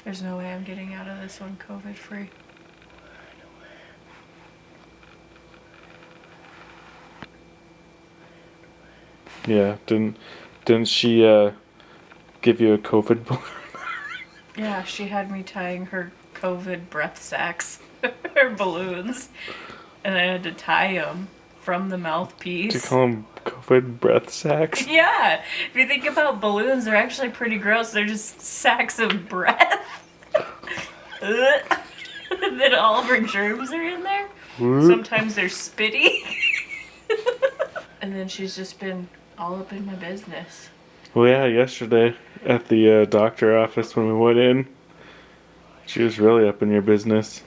There's no way I'm getting out of this one COVID free. Yeah, didn't she give you a COVID balloon? Yeah, she had me tying her COVID breath sacs, her balloons, and I had to tie them from the Do you mouthpiece. call them COVID breath sacs? Yeah, if you think about balloons, they're actually pretty gross. They're just sacks of breath. And then all of her germs are in there. Sometimes they're spitty. And then she's just been all up in my business. Well, yeah, yesterday at the doctor office when we went in, she was really up in your business.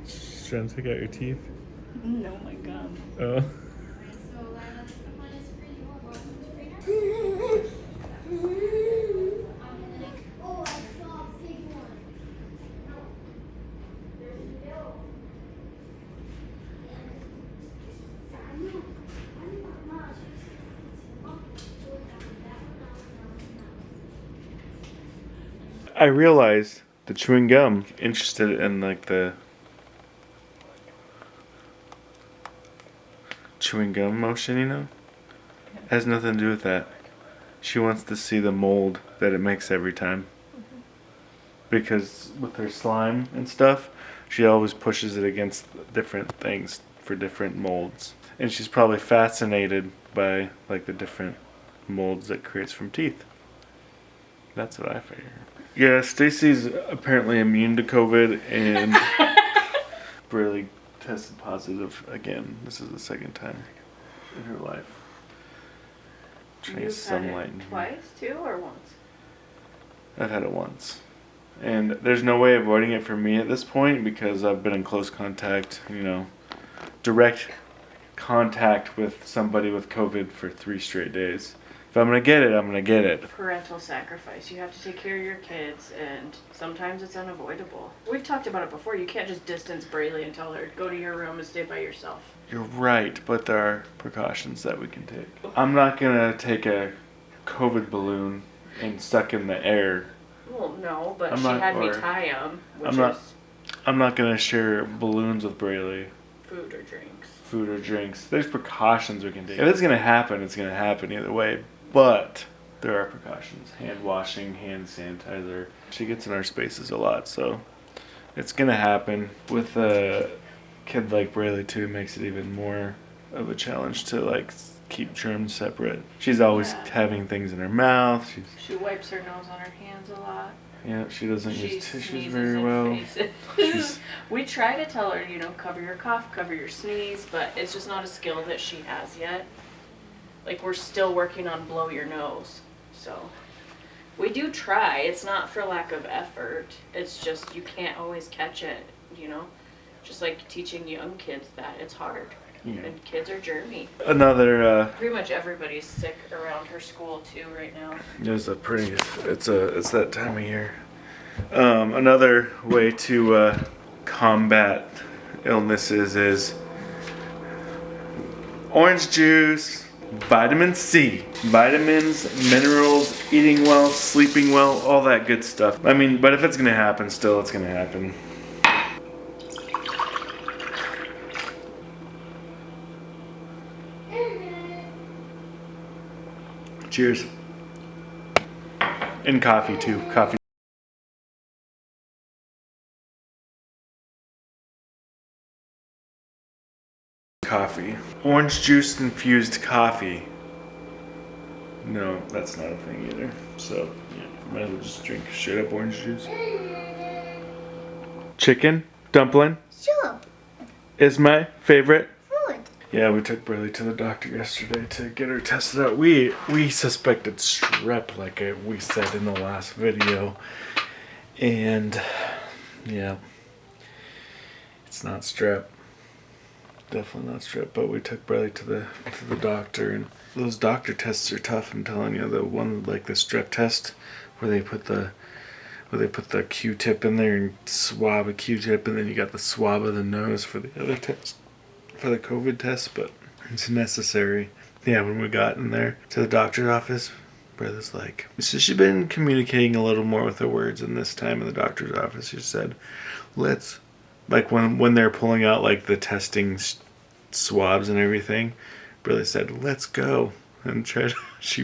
She's trying to take out your teeth. No, my gum. Oh. I realized the chewing gum interested in like the chewing gum motion, you know? Has nothing to do with that. She wants to see the mold that it makes every time. Because with her slime and stuff, she always pushes it against different things for different molds. And she's probably fascinated by like the different molds that creates from teeth. That's what I figure. Yeah, Stacy's apparently immune to COVID and really tested positive again. This is the second time in her life. You've had it twice, too, or once? I've had it once. And there's no way avoiding it for me at this point because I've been in close contact, direct contact with somebody with COVID for 3 straight days. If I'm going to get it, I'm going to get it. Parental sacrifice. You have to take care of your kids, and sometimes it's unavoidable. We've talked about it before. You can't just distance Braylee and tell her, go to your room and stay by yourself. You're right, but there are precautions that we can take. I'm not going to take a COVID balloon and stuck in the air. Well, no, but she had me tie them, I'm not going to share balloons with Braylee. Food or drinks. Food or drinks. There's precautions we can take. If it's going to happen, it's going to happen either way. But there are precautions. Hand washing, hand sanitizer. She gets in our spaces a lot, so it's going to happen. With a kid like Braylee, too, it makes it even more of a challenge to, like, keep germs separate. She's always having things in her mouth. She wipes her nose on her hands a lot. Yeah, she doesn't use tissues very well. We try to tell her, cover your cough, cover your sneeze, but it's just not a skill that she has yet. Like, we're still working on blow your nose. So, we do try. It's not for lack of effort. It's just you can't always catch it, Just like teaching young kids that it's hard. Yeah. And kids are germy. Pretty much everybody's sick around her school too right now. It's that time of year. Another way to combat illnesses is orange juice, vitamin C, vitamins, minerals, eating well, sleeping well, all that good stuff. I mean, but if it's gonna happen, still it's gonna happen. Cheers. And coffee too. Coffee. Orange juice infused coffee. No, that's not a thing either. So, yeah, might as well just drink straight up orange juice. Chicken dumpling. Sure. Is my favorite. Food. Yeah, we took Braylee to the doctor yesterday to get her tested out. We suspected strep, like we said in the last video, and yeah, it's not strep. Definitely not strep. But we took Braylee to the doctor, and those doctor tests are tough. I'm telling you, the one like the strep test, where they put the where they put the Q-tip in there and swab a Q-tip, and then you got the swab of the nose for the other test, for the COVID test, but it's necessary. Yeah, when we got in there to the doctor's office, brother's like, so she's been communicating a little more with her words, and this time in the doctor's office she said, let's, like when they're pulling out like the testing swabs and everything, brother said, let's go. And she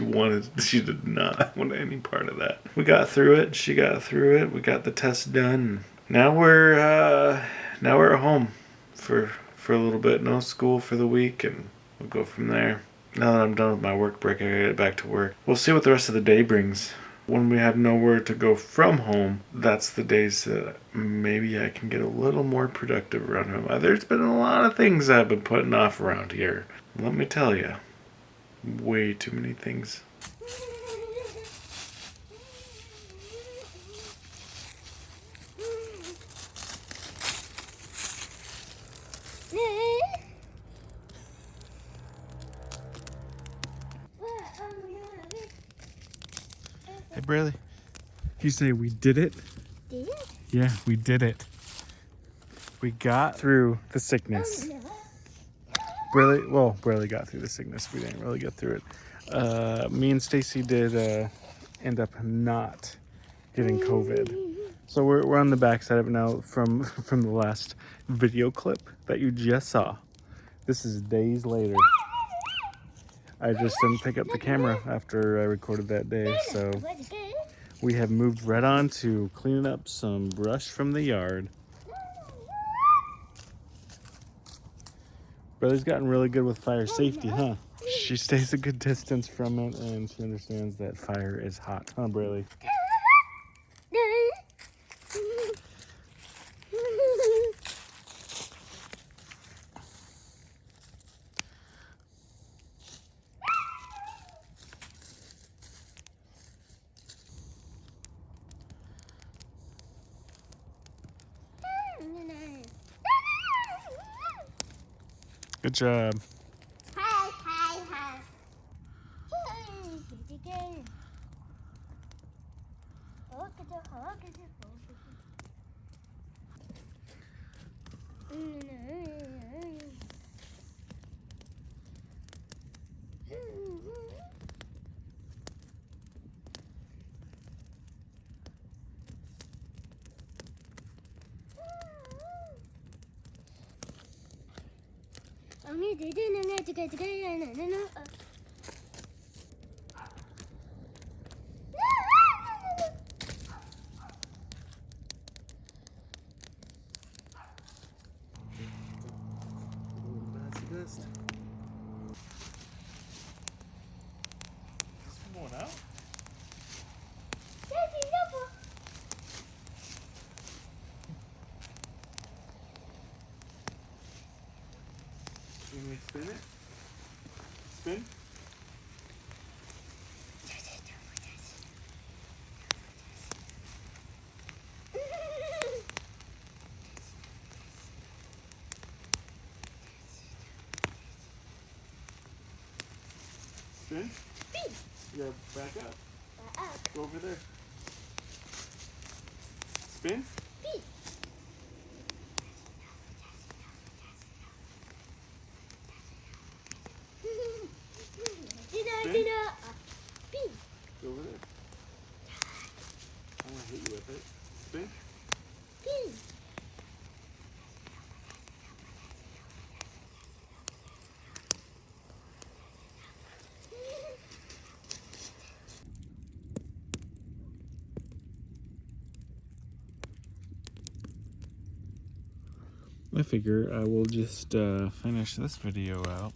did not want any part of that. We got through it, she got through it, we got the test done. Now we're at home for a little bit, no school for the week, and we'll go from there. Now that I'm done with my work break, I gotta get back to work. We'll see what the rest of the day brings. When we have nowhere to go from home, that's the days that maybe I can get a little more productive around home. There's been a lot of things I've been putting off around here. Let me tell you, way too many things. Hey, Bradley. You say we did it? Did it? Yeah, we did it. We got through the sickness. Bradley got through the sickness. We didn't really get through it. Me and Stacy did end up not getting COVID. So we're on the backside of it now from the last video clip that you just saw. This is days later. I just didn't pick up the camera after I recorded that day, so we have moved right on to cleaning up some brush from the yard. Brother's gotten really good with fire safety, huh? She stays a good distance from it, and she understands that fire is hot, huh, Braylee? Good job. You want me to spin it? Spin? Spin? You gotta back up. Go over there. Spin? Go over there. I want to hit you with it. Spin. I figure I will just finish this video out.